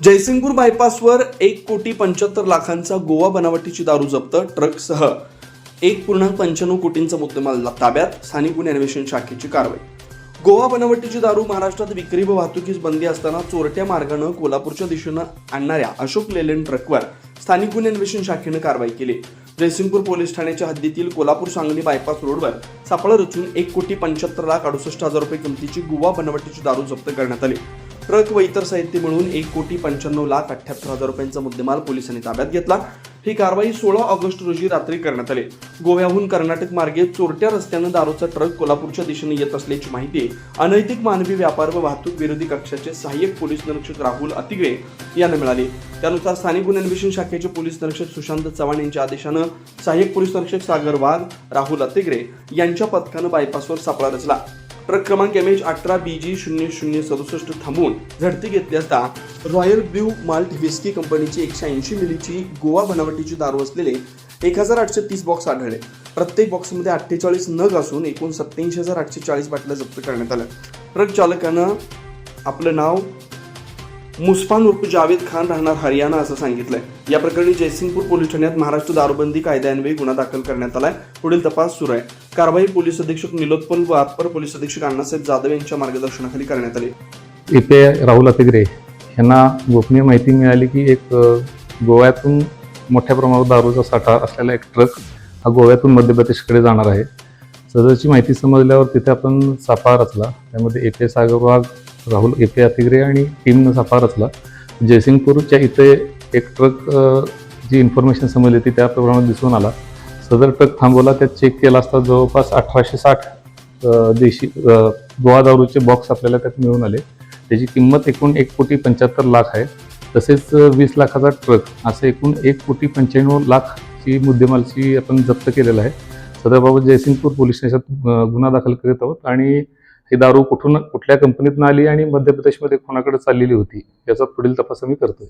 जयसिंगपूर बायपासवर 1,75,00,000चा गोवा बनावटीची दारू जप्त, ट्रकसह 1,95 कोटींचा मुद्देमाल ताब्यात, स्थानिक गुन्हे अन्वेषण शाखेची कारवाई. गोवा बनावटीची दारू महाराष्ट्रात विक्री व वाहतुकीस बंदी असताना चोरट्या मार्गानं कोल्हापूरच्या दिशेनं आणणाऱ्या अशोक लेलँड ट्रकवर स्थानिक गुन्हे अन्वेषण शाखेनं कारवाई केली. जयसिंगपूर पोलीस ठाण्याच्या हद्दीतील कोल्हापूर सांगली बायपास रोडवर सापळा रचून 1,75,68,000 रुपये किमतीची गोवा बनावटीची दारू जप्त करण्यात आली. ट्रक व इतर साहित्य मिळून 1,95,78,000 रुपयांचा मुद्देमाल पोलिसांनी ताब्यात घेतला. ही कारवाई 16 ऑगस्ट रोजी रात्री करण्यात आली. गोव्याहून कर्नाटक मार्गे चोरट्या रस्त्यानं दारूचा ट्रक कोल्हापूरच्या दिशेने येत असल्याची माहिती अनैतिक मानवी व्यापार व वाहतूक विरोधी कक्षाचे सहाय्यक पोलीस निरीक्षक राहुल अतिग्रे यांना मिळाली. त्यानुसार स्थानिक गुन्हे अन्वेषण शाखेचे पोलीस निरीक्षक सुशांत चव्हाण यांच्या आदेशानं सहाय्यक पोलीस निरीक्षक सागर वाघ, राहुल अतिग्रे यांच्या पथकानं बायपासवर सापळा रचला. ट्रक क्रमांक MH18 BG 0067 थांबवून झडती घेतली असता रॉयल ब्ल्यू माल्ट व्हिस्की कंपनीची 180 मिलीची गोवा बनावटीची दारू असलेले 1,830 बॉक्स आढळले. प्रत्येक बॉक्समध्ये 48 नग असून एकूण 87,840 बाटल्या जप्त करण्यात आल्या. ट्रक चालकानं आपलं नाव मुस्फान उर्फ जावेद खान, राहणार हरियाणा असं सांगितलंय. या प्रकरणी जयसिंगपूर पोलीस ठाण्यात महाराष्ट्र दारूबंदी कायद्यान्वये गुन्हा दाखल करण्यात आलाय. पुढील तपास सुरू आहे. कारवाई पोलीस अधीक्षक निलोत्पल व अप्पर पोलीस अधीक्षक अण्णासाहेब जाधव यांच्या मार्गदर्शनाखाली करण्यात आली. इथे राहुल अतिग्रे यांना गोपनीय माहिती मिळाली की एक गोव्यातून मोठ्या प्रमाणात दारूचा साठा असलेला एक ट्रक हा गोव्यातून मध्य प्रदेशकडे जाणार आहे. सदरची माहिती समजल्यावर तिथे आपण सापळा रचला. त्यामध्ये AP सागर वाघ, राहुल AP अतिग्रे आणि टीमनं सापळा रचला. जयसिंगपूरच्या इथे एक ट्रक जी इन्फॉर्मेशन समजली ती त्याप्रमाणे दिसून आला. सदर ट्रक थांबवला. त्यात चेक केला असता जवळपास 1,860 देशी गोवा दारूचे बॉक्स आपल्याला त्यात मिळून आले. त्याची किंमत एकूण 1,75,00,000 आहे. तसेच 20 लाखाचा ट्रक असे एकूण 1,95,00,000ची मुद्देमालची आपण जप्त केलेला आहे. सदरबाबत जयसिंगपूर पोलीस स्टेशनात गुन्हा दाखल करीत आहोत आणि ही दारू कुठल्या कंपनीतून आली आणि मध्य प्रदेशमध्ये कोणाकडे चाललेली होती याचा पुढील तपास आम्ही करतोय.